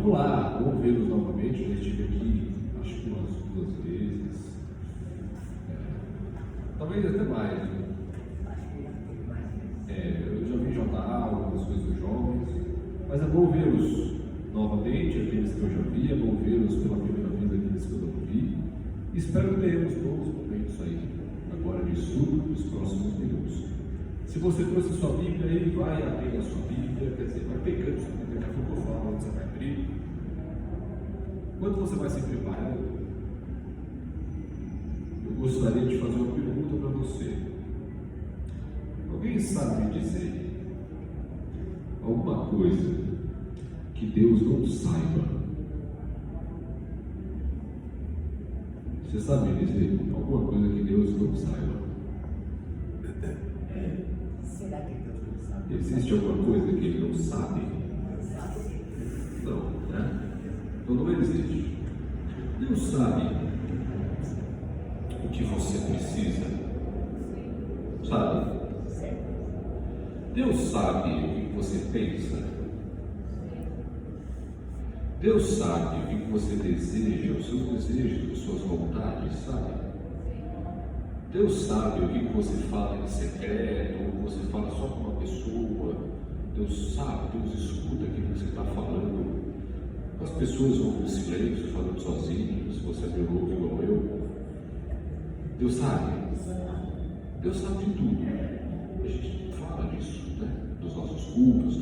vamos lá, vamos vê-los novamente. Eu estive aqui, acho que umas 2 vezes, talvez até mais. Né? Eu já vi JA, algumas coisas dos jovens, mas é bom vê-los novamente, aqueles que eu já vi, é bom vê-los pela primeira vez, aqueles que eu não vi. Espero que tenhamos bons momentos aí, agora de estudo, nos próximos minutos. Se você trouxe sua Bíblia, aí vai abrir a sua Bíblia, quer dizer, vai pegando sua Bíblia, daqui a pouco eu falo onde você vai abrir. Quando você vai se preparando, eu gostaria de fazer uma pergunta para você. Alguém sabe me dizer alguma coisa que Deus não saiba? Você sabe me dizer alguma coisa que Deus não saiba? Será que Deus não sabe? Existe alguma coisa que Ele não sabe? Não, né? Então não existe. Deus sabe o que você precisa, sabe? Deus sabe o que você pensa. Deus sabe o que você deseja, os seus desejos, as suas vontades, sabe? Deus sabe o que você fala em secreto, ou você fala só com uma pessoa. Deus sabe, Deus escuta aquilo que você está falando. As pessoas vão no silêncio, falando sozinhos, se você é meu louco igual eu. Deus sabe. Deus sabe de tudo. A gente fala disso, né? Dos nossos cultos.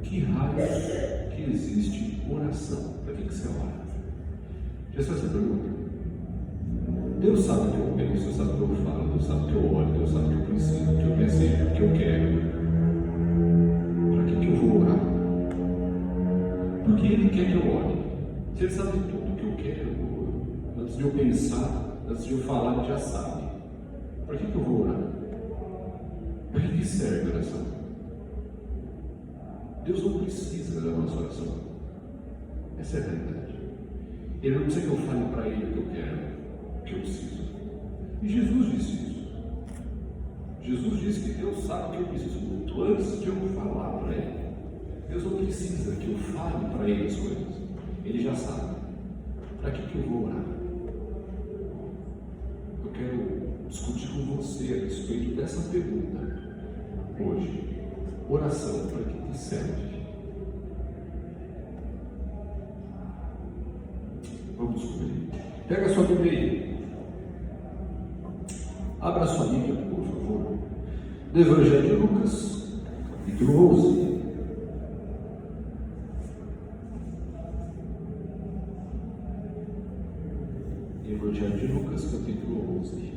Que raios que existe oração? Para que você ora? Já fez essa pergunta? Deus sabe o que eu penso, Deus sabe o que eu falo, Deus sabe o que eu oro, Deus sabe o que eu preciso, o que eu desejo, o que eu quero. Para que eu vou orar? Porque Ele quer que eu ore. Se Ele sabe tudo o que eu quero, antes de eu pensar, antes de eu falar, Ele já sabe. Para que eu vou orar? Para que serve a oração? Deus não precisa da nossa oração. Essa é a verdade. Ele não precisa que eu fale para Ele o que eu quero, o que eu preciso. E Jesus disse isso. Jesus disse que Deus sabe o que eu preciso muito antes de eu falar para Ele. Deus não precisa que eu fale para Ele as coisas. Ele já sabe. Para que eu vou orar? Eu quero discutir com você a respeito dessa pergunta hoje. Oração, para que serve? Vamos descobrir. Pega a sua Bíblia aí. Abra a sua Bíblia, por favor. Do Evangelho de Lucas, capítulo 11. Evangelho de Lucas, capítulo 11.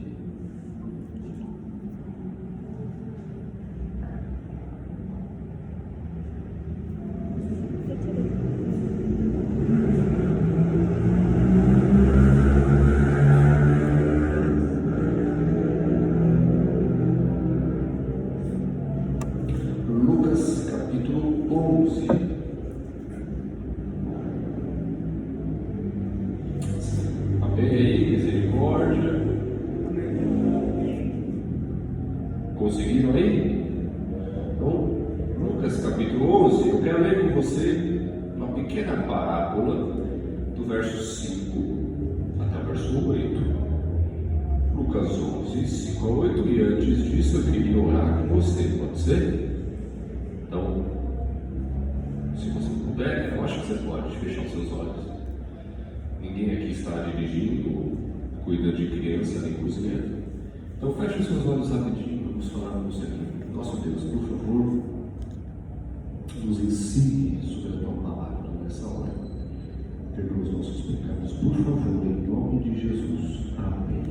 Lucas, capítulo 11. Pega aí, misericórdia. Conseguiram aí? Então, Lucas capítulo 11, eu quero ler com você uma pequena parábola do verso 5 até o verso 8. Lucas 11, 5 a 8, e antes disso eu queria orar com você, pode ser? Então, se você puder, eu acho que você pode fechar os seus olhos. Ninguém aqui está dirigindo, cuida de criança, nem cozinhando. Então feche os seus olhos rapidinho, vamos falar com você aqui. Nosso Deus, por favor, nos ensine sobre a tua palavra nessa hora. Perdoa os nossos pecados, por favor, em nome de Jesus. Amém.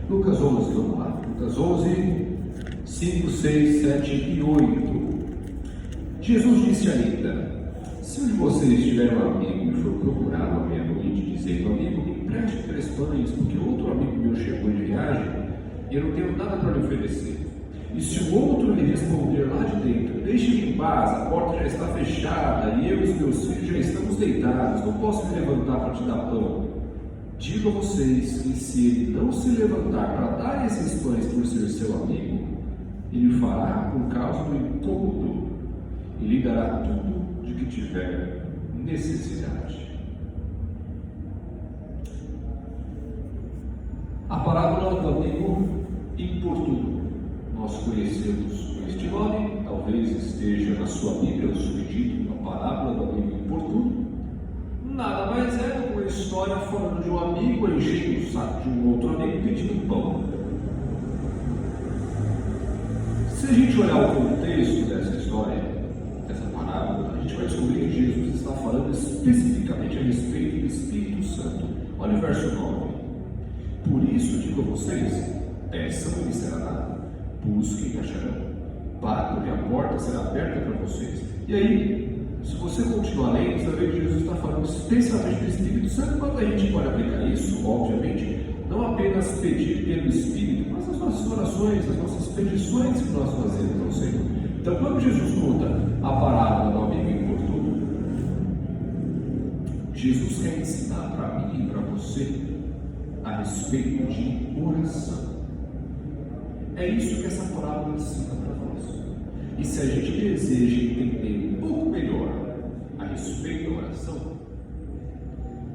Lucas 11, vamos lá. Lucas 11, 5, 6, 7 e 8. Jesus disse ainda: se um de vocês tiver um amigo e for procurá-lo à meia-noite, dizendo: amigo, me empreste 3 pães, porque outro amigo meu chegou de viagem e eu não tenho nada para lhe oferecer. E se o outro lhe responder lá de dentro: deixe-me em paz, a porta já está fechada e eu e os meus filhos já estamos deitados, não posso me levantar para te dar pão. Digo a vocês que se ele não se levantar para dar esses pães por ser seu amigo, ele fará por causa do incômodo. e lhe dará tudo de que tiver necessidade. A parábola do amigo importuno. Nós conhecemos este nome, talvez esteja na sua Bíblia o subtítulo, a parábola do amigo importuno. Nada mais é do que uma história falando de um amigo enchendo o saco de um outro amigo pedindo pão. Se a gente olhar o contexto dessa história, dessa parábola, a gente vai descobrir que Jesus está falando especificamente a respeito do Espírito Santo. Olha o verso 9. Por isso digo a vocês, peçam e lhes será dado, busquem e acharão, batam e a porta será aberta para vocês. E aí, se você continuar lendo, você vai ver que Jesus está falando especialmente do Espírito Santo, mas a gente pode aplicar isso, obviamente, não apenas pedir pelo Espírito, mas as nossas orações, as nossas petições que nós fazemos ao Senhor. Então, quando Jesus conta a parábola do amigo importuno, Jesus quer ensinar para mim e para você a respeito de oração. É isso que essa parábola ensina para nós. E se a gente deseja entender um pouco melhor a respeito da oração,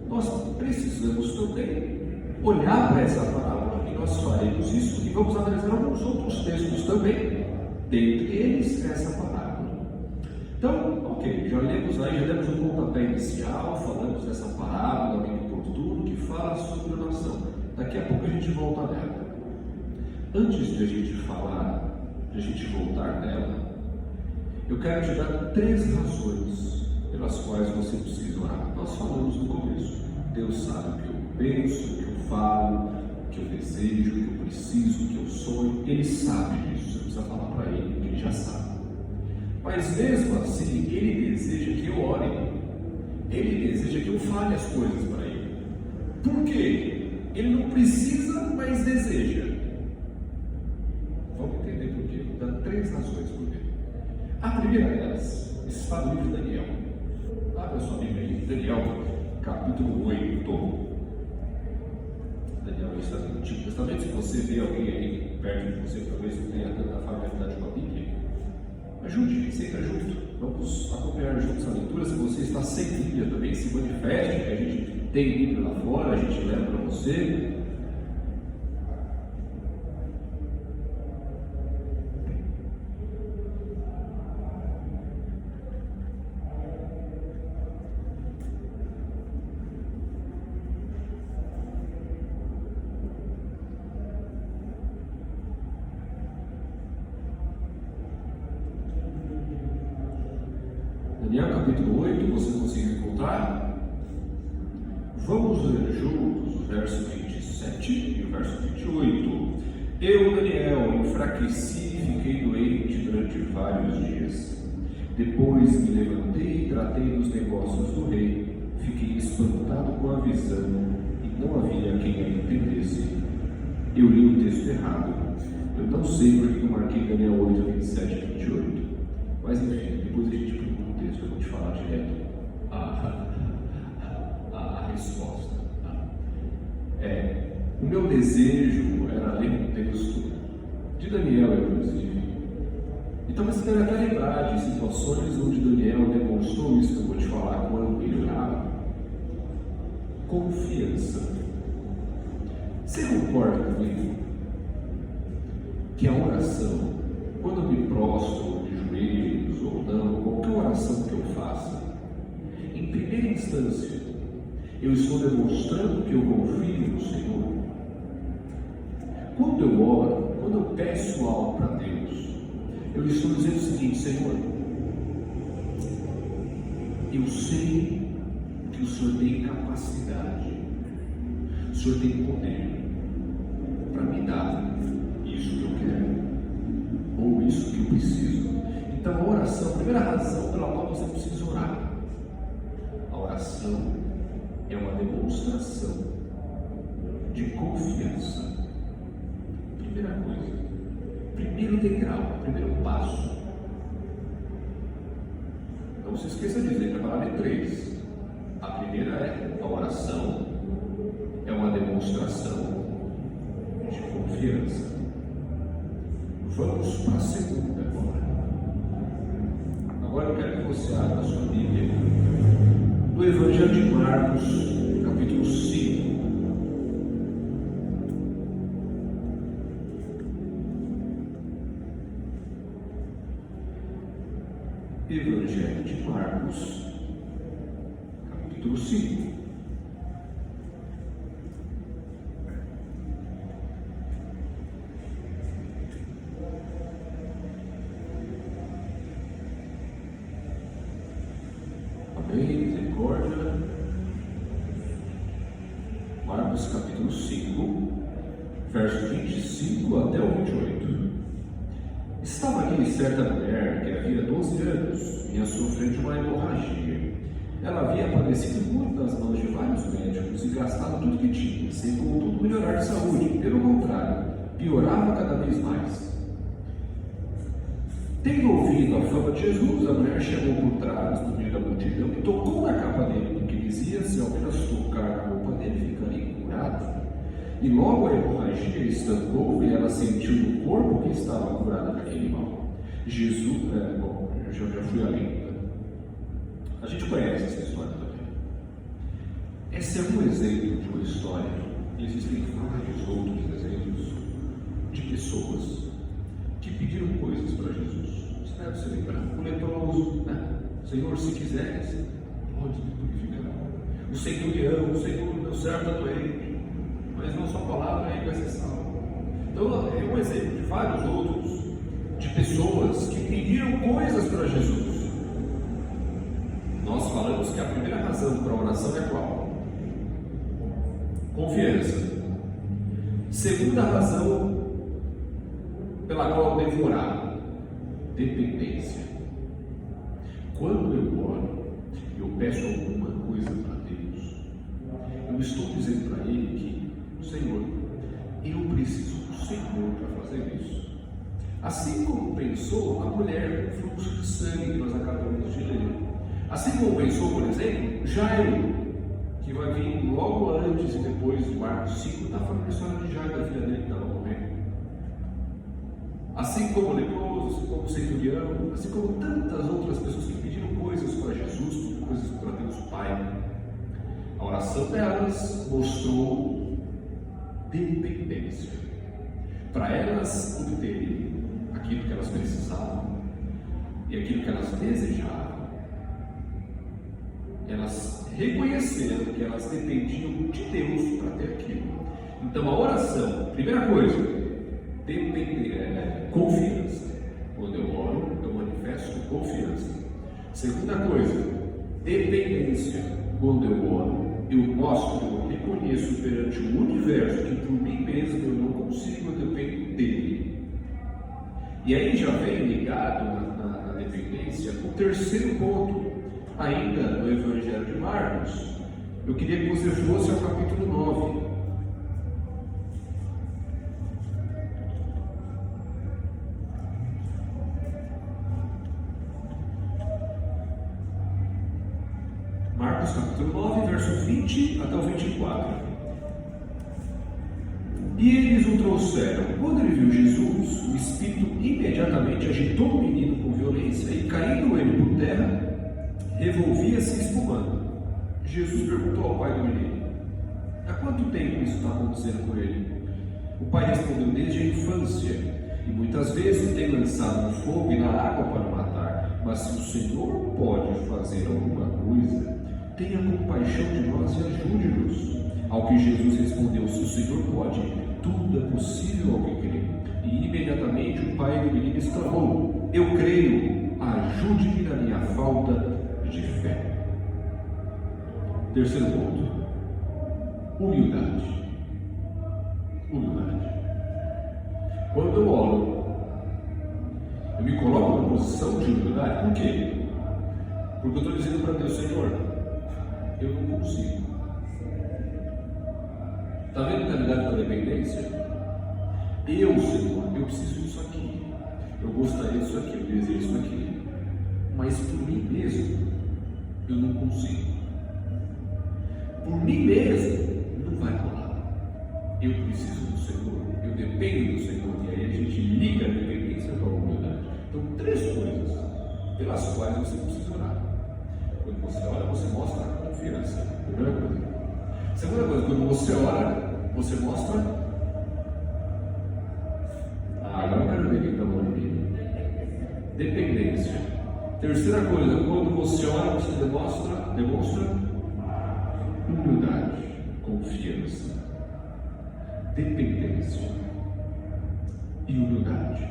nós precisamos também olhar para essa parábola, e nós faremos isso, e vamos analisar alguns outros textos também, dentre eles essa parábola. Então, ok, já demos um pontapé inicial, falamos dessa parábola do amigo importuno que fala sobre oração. Daqui a pouco a gente volta nela. Antes de a gente falar, de a gente voltar nela, eu quero te dar 3 razões pelas quais você precisa orar. Nós falamos no começo. Deus sabe o que eu penso, o que eu falo, o que eu desejo, o que eu preciso, o que eu sonho. Ele sabe disso. Você precisa falar para ele, porque ele já sabe. Mas mesmo assim, ele deseja que eu ore. Ele deseja que eu fale as coisas para ele. Por quê? Ele não precisa, mas deseja. Vamos entender por quê. Vou dar 3 razões por quê. A primeira delas está no livro de Daniel. Abra sua Bíblia aí, Daniel, capítulo 8. Daniel está no Antigo Testamento. Se você vê alguém aí perto de você, talvez não tenha tanta familiaridade com a Bíblia, ajude, senta junto. Vamos acompanhar juntos a leitura. Se você está sem Bíblia também, se manifeste, que a gente tem Bíblia lá fora, a gente leva para você. Daniel capítulo 8, você conseguiu encontrar? Vamos ler juntos o verso 27 e o verso 28. Eu, Daniel, enfraqueci e fiquei doente durante vários dias. Depois me levantei e tratei dos negócios do rei. Fiquei espantado com a visão e não havia quem a entendesse. Eu li o texto errado. Eu não sei porque eu marquei Daniel 8, 27 e 28. Mas enfim, depois a gente procura o texto, eu vou te falar direto a resposta. O meu desejo era ler um texto de Daniel, inclusive. E talvez você deve até lembrar de situações onde Daniel demonstrou isso que eu vou te falar quando ele orava. Confiança. Você concorda comigo que a oração, quando eu me prostro de joelhos ou não, qualquer oração que eu faça, em primeira instância, eu estou demonstrando que eu confio no Senhor? Quando eu oro, quando eu peço algo para Deus, eu estou dizendo o seguinte: Senhor, eu sei que o Senhor tem capacidade, o Senhor tem poder para me dar isso que eu quero, ou isso que eu preciso. Então a oração, a primeira razão pela qual você precisa orar, a oração é uma demonstração de confiança. Primeira coisa, primeiro degrau, primeiro passo. Não se esqueça de dizer que a palavra é 3. A primeira é a oração, é uma demonstração de confiança. Vamos para a segunda agora. Agora eu quero que você abra a sua Bíblia no Evangelho de Marcos, capítulo 5. Evangelho de Marcos, capítulo 5. Misericórdia. Marcos capítulo 5, verso 25 até o 28. Estava ali certa mulher que havia 12 anos, vinha sofrendo de uma hemorragia. Ela havia padecido muito nas mãos de vários médicos e gastado tudo que tinha, sem contudo melhorar de saúde. Pelo contrário, piorava cada vez mais. Tendo ouvido a fama de Jesus, a mulher chegou por trás, no meio da multidão, e tocou na capa dele, porque dizia: se ao menos tocar na roupa dele, ficaria curado. E logo a hemorragia estancou e ela sentiu no corpo que estava curada daquele mal. Jesus, eu já fui ali. A gente conhece essa história também. Esse é um exemplo de uma história. Existem vários outros exemplos de pessoas que pediram coisas para Jesus. Você deve se lembrar. O leproso, né? Senhor, se quiseres, pode me purificar. O centurião, Senhor, meu servo está doente, mas não só palavra aí vai ser salvo. Então é um exemplo de vários outros de pessoas que pediram coisas para Jesus. Nós falamos que a primeira razão para a oração é qual? Confiança. Segunda razão pela qual eu devo orar: dependência. Quando eu oro, eu peço alguma coisa para Deus, eu estou dizendo para Ele que, Senhor, eu preciso do Senhor para fazer isso. Assim como pensou a mulher do fluxo de sangue que nós acabamos de ler. Assim como pensou, por exemplo, Jairo, que vai vir logo antes e depois de Marcos 5, está falando a história de Jairo, da filha dele que estava morrendo. Assim como o leproso, assim como o centurião, assim como tantas outras pessoas que pediram coisas para Jesus, coisas para Deus Pai. A oração delas mostrou dependência. Para elas obterem aquilo que elas precisavam e aquilo que elas desejavam, elas reconheceram que elas dependiam de Deus para ter aquilo. Então a oração, primeira coisa, confiança. Quando eu oro, eu manifesto confiança. Segunda coisa, dependência. Quando eu oro, eu mostro, eu reconheço perante o universo que por mim mesmo eu não consigo, eu dependo dele. E aí já vem ligado na dependência o terceiro ponto, ainda no Evangelho de Marcos. Eu queria que você fosse ao capítulo 9. Marcos capítulo 9, verso 20 até o 24. E eles o trouxeram. Quando ele viu Jesus, o Espírito imediatamente agitou o menino com violência, e caindo ele por terra, revolvia-se espumando. Jesus perguntou ao pai do menino: há quanto tempo isso está acontecendo com ele? O pai respondeu: desde a infância, e muitas vezes o tem lançado no fogo e na água para o matar. Mas se o Senhor pode fazer alguma coisa, tenha compaixão de nós e ajude-nos. Ao que Jesus respondeu: se o Senhor pode, tudo é possível ao que crê. E imediatamente o pai do menino exclamou: eu creio, ajude-me na minha falta de fé. Terceiro ponto: humildade. Humildade. Quando eu oro, eu me coloco numa posição de humildade. Por quê? Porque eu estou dizendo para Deus: Senhor, eu não consigo. Está vendo a realidade da dependência? Senhor, eu preciso disso aqui. Eu gostaria disso aqui, eu desejo isso aqui. Mas por mim mesmo, eu não consigo. Por mim mesmo, não vai rolar. Eu preciso do Senhor, eu dependo do Senhor. E aí a gente liga a dependência com a humildade. Então, três coisas: pelas quais você precisa orar. Quando você ora, você mostra a confiança. Primeira coisa. Segunda coisa, quando você ora, você mostra. Agora eu quero ver quem está morrendo. Dependência. Terceira coisa, quando você ora, você demonstra humildade, confiança, dependência e humildade.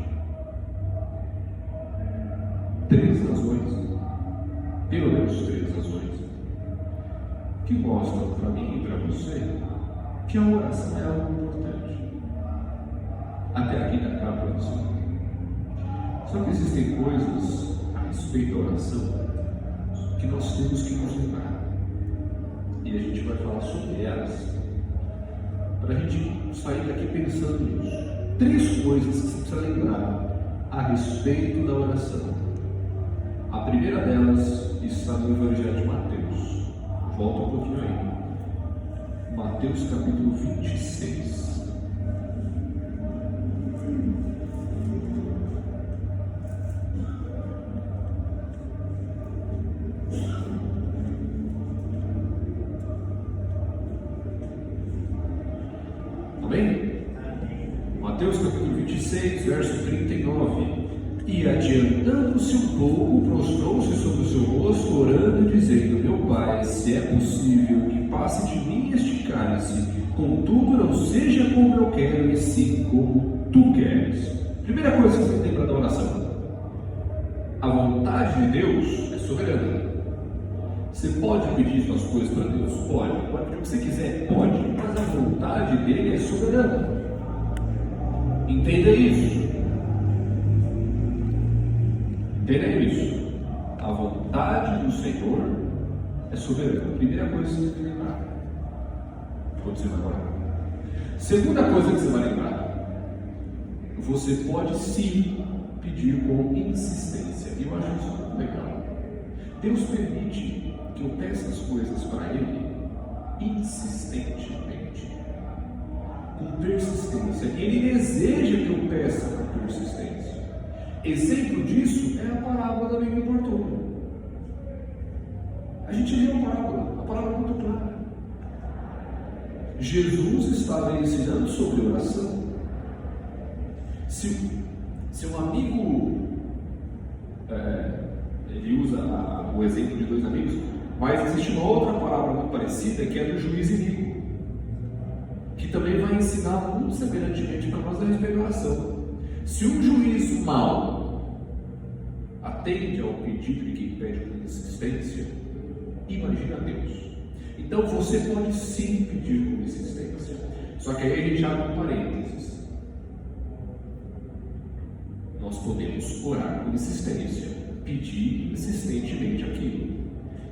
3 razões, pelo menos 3 razões, que mostram para mim e para você que a oração é algo importante. Até aqui está claro para você. Só que existem coisas a respeito da oração que nós temos que nos lembrar. E a gente vai falar sobre elas para a gente sair daqui pensando nisso. 3 coisas que você precisa lembrar a respeito da oração. A primeira delas está no Evangelho de Mateus. Volta um pouquinho aí. Mateus capítulo 26. Amém? Mateus capítulo 26, verso 39. E adiantando-se um pouco, prostrou-se sobre o seu rosto, orando e dizendo: Meu Pai, se é possível que passe de mim este cálice, contudo não seja como eu quero, e sim como tu queres. Primeira coisa que você tem que lembrar da oração: a vontade de Deus é soberana. Você pode pedir suas coisas para Deus? Pode pedir o que você quiser? Pode, mas a vontade dele é soberana. Entenda isso. Entenda isso. A vontade do Senhor é soberana. Primeira coisa que você tem que lembrar quando você vai orar. Segunda coisa que você vai lembrar: você pode sim pedir com insistência. E eu acho isso muito legal. Deus permite que eu peça as coisas para Ele insistentemente, com persistência. Ele deseja que eu peça com persistência. Exemplo disso é a parábola da viúva importuna. A gente lê a parábola é muito clara. Jesus estava ensinando sobre oração. Se um amigo, ele usa o exemplo de 2 amigos, mas existe uma outra parábola muito parecida, que é do juiz iníquo, que também vai ensinar muito semelhantemente para nós a respeito da oração. Se um juiz mau atende ao pedido de quem pede com insistência, imagina Deus. Então você pode sim pedir com insistência. Só que aí a gente abre um parênteses. Nós podemos orar com insistência, pedir insistentemente aquilo,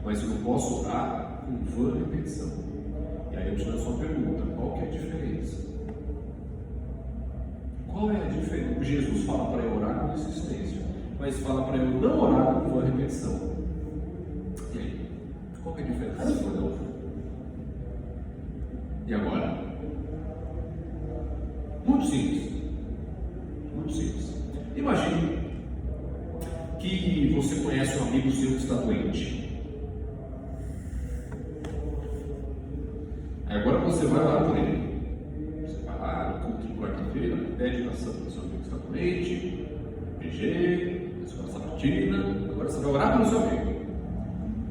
mas eu não posso orar com vã repetição. E aí eu te lanço uma pergunta: qual que é a diferença? Qual é a diferença? Jesus fala para eu orar com insistência, mas fala para eu não orar com vã repetição. E aí? Qual que é a diferença? E agora? Muito simples. Muito simples. Imagine que você conhece um amigo seu que está doente. Agora você vai orar por ele. Você vai lá no culto de quarta-feira, pede oração para o seu amigo que está doente, PG, escola sabatina. Agora você vai orar pelo seu amigo.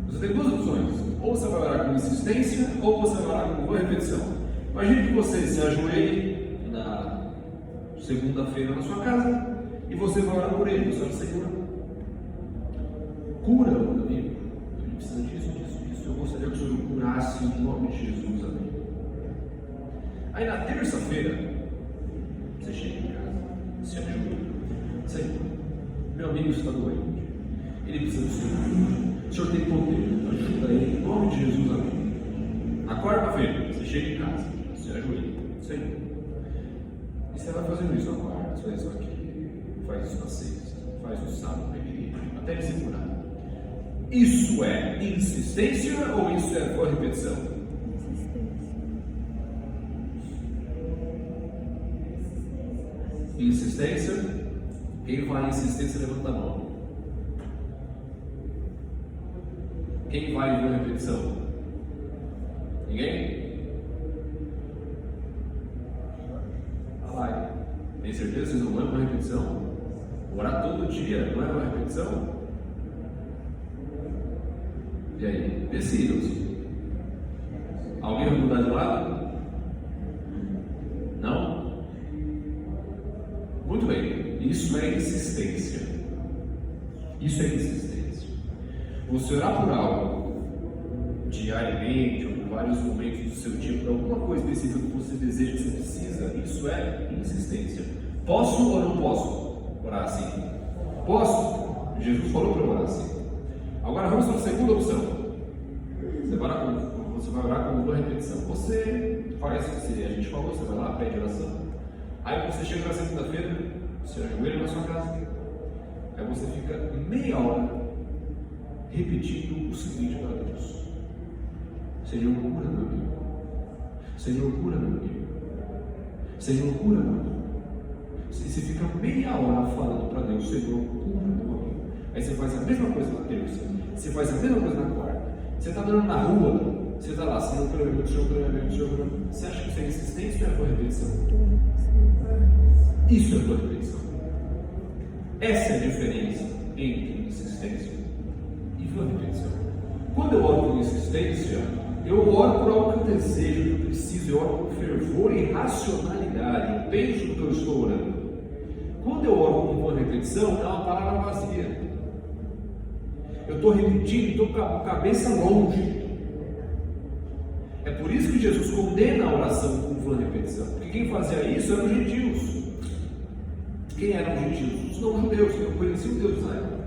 Você tem 2 opções: ou você vai orar com insistência, ou você vai orar com boa repetição. Imagine que você se ajoelhe na segunda-feira na sua casa e você vai orar por ele. Você fala: Senhor, cura o meu amigo, ele precisa disso. Eu gostaria que o Senhor curasse em nome de Jesus, amém. Aí na terça-feira, você chega em casa, se ajuda: Senhor, meu amigo está doente, ele precisa do Senhor. O Senhor tem poder, ajuda ele em nome de Jesus, amém. Na quarta-feira, você chega em casa, se ajoelha: Senhor. E você vai fazendo isso na quarta, você faz isso aqui, faz isso na sexta, faz no sábado na igreja, até ele se curar. Isso é insistência ou isso é por repetição? Insistência. Quem fala insistência, levanta a mão. Quem vai em boa repetição? Ninguém? Vai. Tem certeza que vocês não vão em boa repetição? Orar todo dia não é uma repetição? E aí? Decidam-se. Alguém vai mudar de lado? Não? Muito bem. Isso é insistência. Isso é insistência. Você orar por algo diariamente ou por vários momentos do seu dia, por alguma coisa específica que você deseja, que você precisa, isso é insistência. Posso ou não posso orar assim? Posso. Jesus falou para orar assim. Agora vamos para a segunda opção. Você vai orar com uma repetição. Você faz o que a gente falou, você vai lá, pede oração. Aí você chega na segunda-feira, você ajoelha na sua casa. Aí você fica meia hora repetindo o seguinte para Deus: Senhor, cura meu amigo. Senhor, cura meu amigo. Senhor, cura meu amigo. Você fica meia hora falando para Deus: Senhor, cura meu amigo. Aí você faz a mesma coisa na terça, você faz a mesma coisa na quarta. Você está andando na rua, você está lá, Senhor, cura meu amigo, Senhor, cura meu amigo, Senhor, cura meu amigo. Você acha que isso é insistência ou é tua repetição? Isso é tua repetição. Essa é a diferença entre insistência e tua repetição. Quando eu oro por insistência, eu oro por algo que eu desejo, que eu preciso, eu oro por fervor e racionalidade, eu penso no que eu estou orando. Quando eu oro com uma repetição, é uma palavra vazia. Eu estou repetindo, estou com a cabeça longe. É por isso que Jesus condena a oração com vã repetição. Porque quem fazia isso eram os gentios. Quem eram os gentios? Os não-judeus, que não conheciam Deus na época.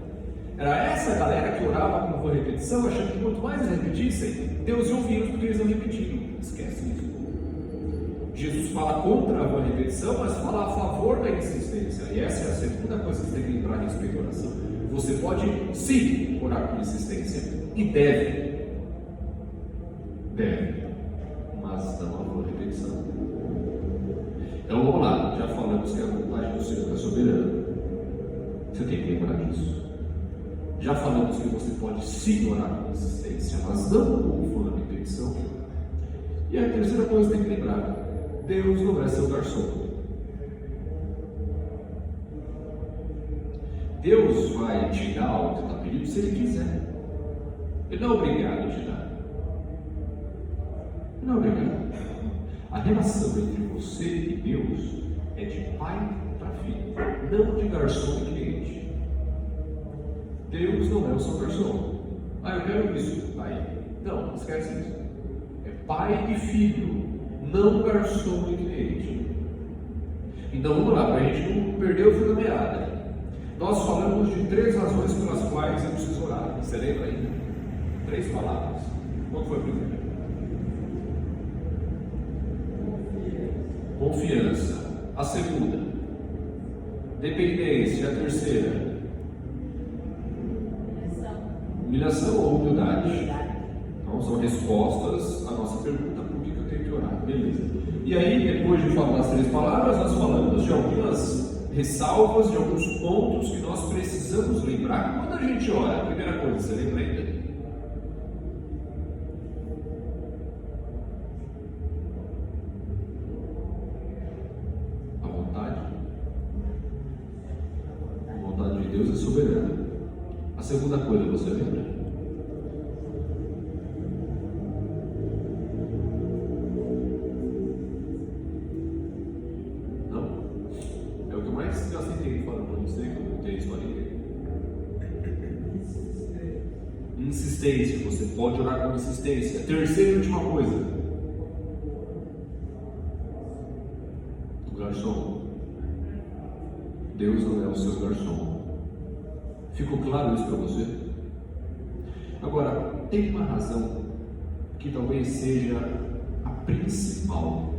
Era essa galera que orava com vã repetição, achando que quanto mais eles repetissem, Deus ia ouvi-los porque eles não repetiram. Esquece isso. Jesus fala contra a vã repetição, mas fala a favor da insistência. E essa é a segunda coisa que você tem que lembrar a respeito da oração. Você pode sim orar com insistência e deve, mas não a vã repetição. Então vamos lá, já falamos que a vontade do Senhor é soberana. Você tem que lembrar disso. Já falamos que você pode sim orar com insistência, mas não com vã repetição. E a terceira coisa que tem que lembrar: Deus não é seu garçom. Deus vai te dar o que você está pedindo se Ele quiser. Ele não é obrigado a te dar. Ele não é obrigado. A relação entre você e Deus é de pai para filho, não de garçom e cliente. Deus não é o seu garçom. Eu quero isso, pai. Não, esquece isso. É pai e filho, não garçom e cliente. Então vamos lá, para a gente não perder o fio da meada. Nós falamos de 3 razões pelas quais eu preciso orar. Você lembra ainda? 3 palavras. Qual foi a primeira? Confiança. A segunda? Dependência. A terceira? Humilhação ou humildade? Então são respostas à nossa pergunta: por que eu tenho que orar? Beleza. E aí, depois de falar as 3 palavras, nós falamos de algumas ressalvas, de alguns pontos que nós precisamos lembrar quando a gente ora. A primeira coisa, você lembra ainda? A vontade. A vontade de Deus é soberana. A segunda coisa, você lembra? Já sentei falando para você que eu contei isso ali. Insistência, você pode orar com insistência. Terceira e última coisa: o garçom. Deus não é o seu garçom. Ficou claro isso para você? Agora, tem uma razão que talvez seja a principal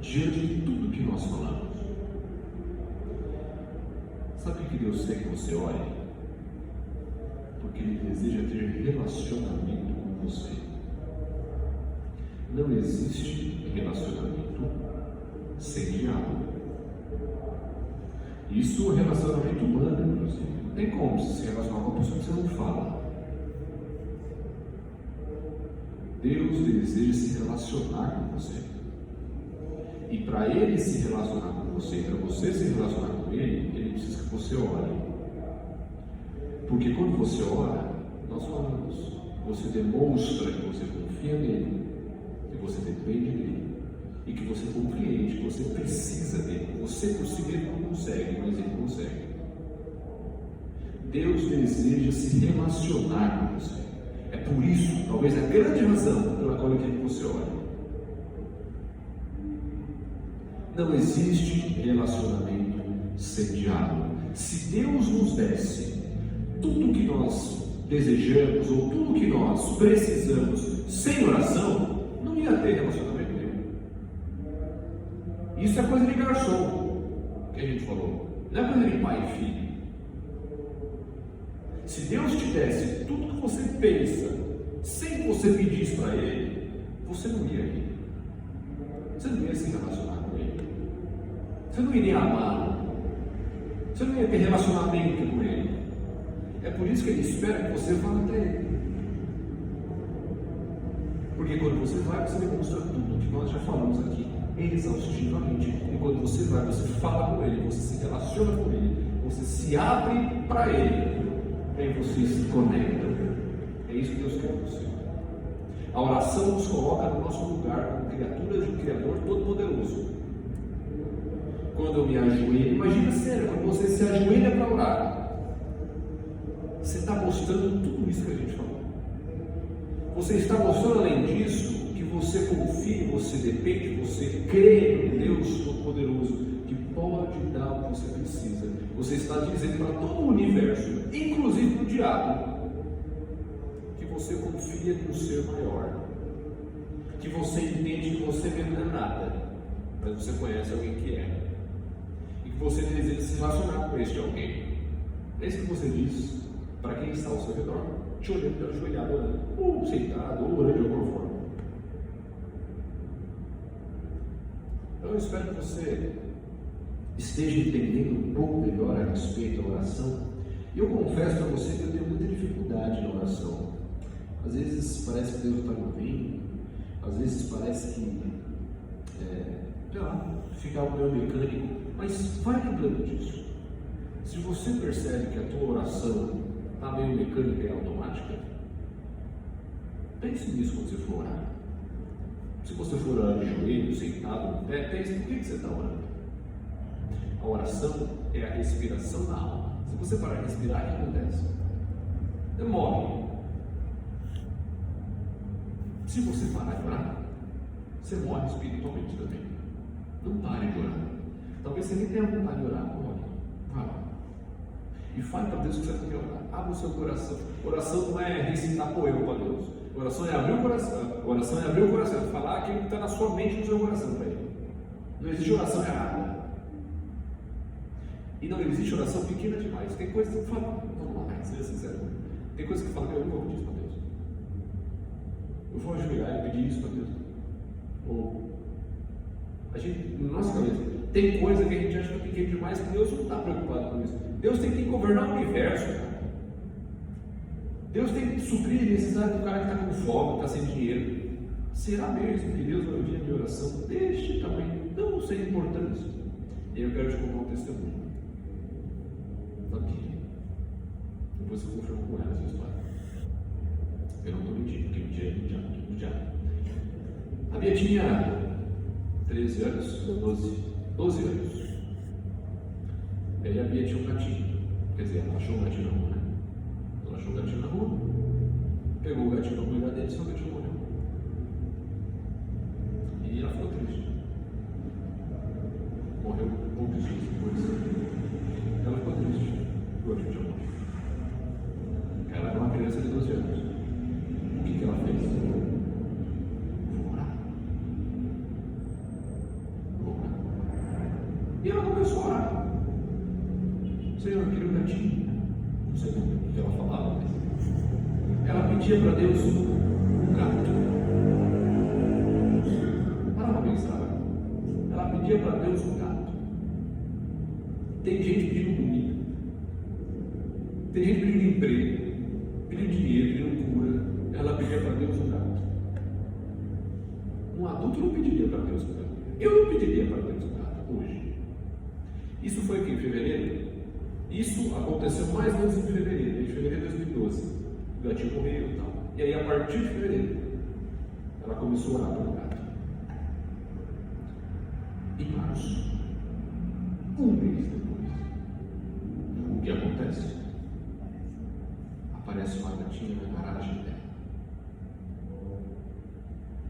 diante de tudo que nós falamos. Sabe o que Deus quer que você ore? Porque Ele deseja ter relacionamento com você. Não existe relacionamento sem diálogo. Isso é relacionamento humano, inclusive. Não tem como se relacionar com uma pessoa que você não fala. Deus deseja se relacionar com você. E para Ele se relacionar com você, para você se relacionar com Ele precisa que você ore. Porque quando você ora, nós falamos, você demonstra que você confia nele, que você depende dele, e que você compreende que você precisa dele. Você por si mesmo não consegue, mas ele consegue. Deus deseja se relacionar com você. É por isso, talvez a grande razão pela qual ele quer que você ore. Não existe relacionamento sem diálogo. Se Deus nos desse tudo o que nós desejamos ou tudo o que nós precisamos sem oração, não ia ter relacionamento nenhum. Isso é coisa de garçom, que a gente falou. Não é coisa de pai e filho. Se Deus te desse tudo que você pensa, sem que você pedisse para Ele, você não ia ir. Você não ia se relacionar com Ele. Você não iria amá-lo. Você não ia ter relacionamento com Ele. É por isso que Ele espera que você vá até Ele. Porque quando você vai, você demonstra tudo que nós já falamos aqui, exaustivamente. E quando você vai, você fala com Ele, você se relaciona com Ele, você se abre para Ele. Aí vocês se conectam. É isso que Deus quer de você. A oração nos coloca no nosso lugar como criaturas de um Criador Todo-Poderoso. Quando eu me ajoelho, imagina sério, quando você se ajoelha para orar, você está mostrando tudo isso que a gente falou. Você está mostrando, além disso, que você confia, você depende, você crê em Deus Todo-Poderoso, que pode dar o que você precisa. Você está dizendo para todo o universo, inclusive para o diabo, que você confia no ser maior, que você entende que você mesmo não é nada, mas você conhece alguém que é, e que você deseja se relacionar com este alguém. É isso que você diz para quem está ao seu redor, te olhando, ajoelhado, orando, ou sentado, ou orando de alguma forma. Então eu espero que você esteja entendendo um pouco melhor a respeito da oração. E eu confesso para você que eu tenho muita dificuldade na oração. Às vezes parece que Deus não está me ouvindo, às vezes parece que, sei lá, fica algo meio mecânico, mas vai lembrando disso. Se você percebe que a tua oração está meio mecânica e automática, pense nisso quando você for orar. Se você for orar de joelho, sentado, no pé, pense por que você está orando. A oração é a respiração da alma. Se você parar de respirar, o que acontece? Você morre. Se você parar de orar, você morre espiritualmente também. Não pare de orar. Talvez você nem tenha vontade de orar. Ore. Vai lá. E fale para Deus que você quer orar. Abra o seu coração. Oração não é recitar poema para Deus. Oração é abrir o coração. Oração é abrir o coração. Falar aquilo que está na sua mente, no seu coração para Ele. Não existe oração errada. E não existe oração pequena demais. Tem coisa que fala, vamos lá, seja sincero. Tem coisa que fala, eu não vou pedir isso para Deus. Eu vou ajoelhar e pedir isso para Deus. Ou a gente, na nossa cabeça, tem coisa que a gente acha que é pequena demais, que Deus não está preocupado com isso. Deus tem que governar o universo, cara. Deus tem que suprir a necessidade do cara que está com fome, está sem dinheiro. Será mesmo que Deus vai ouvir a minha oração deste tamanho, tão sem importância? E eu quero te contar um testemunho. Depois eu confirmo com ela essa história. Eu não estou mentindo, porque mentir é diabo. A Bia tinha 13 anos, 12 anos. E a Bia tinha um gatinho. Quer dizer, ela achou um gatinho na rua, né? Ela achou um gatinho na rua, pegou o gatinho para cuidar dele, só o gatinho morreu. E ela ficou triste. Morreu poucos dias depois. Ela ficou triste. O gatinho tinha morrido. Ela era uma criança de 12 anos. O que ela fez? Vou orar. E ela começou a orar. Senhor, eu queria um gatinho. Não sei o que ela falava, mas ela pedia para Deus um gato. Para uma pensar. Ela pedia para Deus um gato. Tem gente pedindo comida. Tem gente pedindo emprego, pedindo dinheiro, pedindo cura. Ela pedia para Deus um gato. adulto não pediria para Deus um gato. Eu não pediria para Deus um gato hoje. Isso foi aqui em fevereiro? Isso aconteceu mais ou menos em fevereiro de 2012. O gatinho morreu e tal. E aí, a partir de fevereiro, ela começou a orar pelo gato. Em março, um mês depois, o que acontece? Aparece uma gatinha na garagem dela.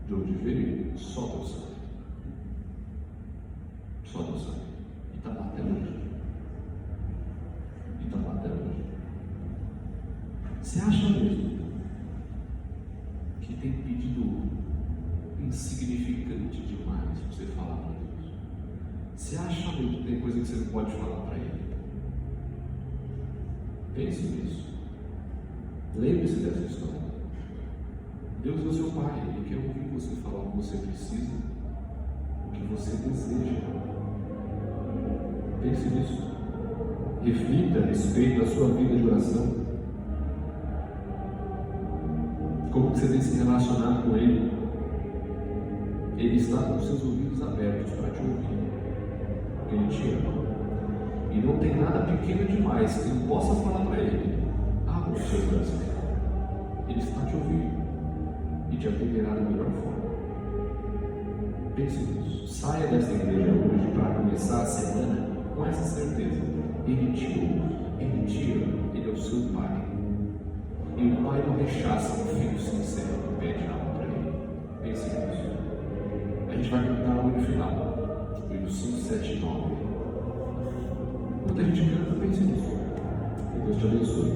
De onde veio, só Deus sabe. Só Deus sabe. E está lá até hoje. Você acha mesmo que tem pedido insignificante demais para você falar para Deus? Você acha mesmo que tem coisa que você não pode falar para Ele? Pense nisso. Lembre-se dessa história. Deus é o seu Pai. Ele quer ouvir você falar o que você precisa, o que você deseja. Pense nisso. Reflita a respeito da sua vida de oração. Como que você tem se relacionado com Ele? Ele está com os seus ouvidos abertos para te ouvir. Ele te ama. E não tem nada pequeno demais que não possa falar para Ele. Abra o seu coração. Ele está te ouvindo e te atenderá da melhor forma. Pense nisso. Saia dessa igreja hoje para começar a semana com essa certeza. Ele te ouve, Ele te ama, Ele é o seu Pai. E o Pai não rechaça um filho sincero que pede algo para Ele. Pense nisso. A gente vai cantar o hino final, o hino 5, 7 e 9. Quando a gente canta, pense nisso. Que Deus te abençoe.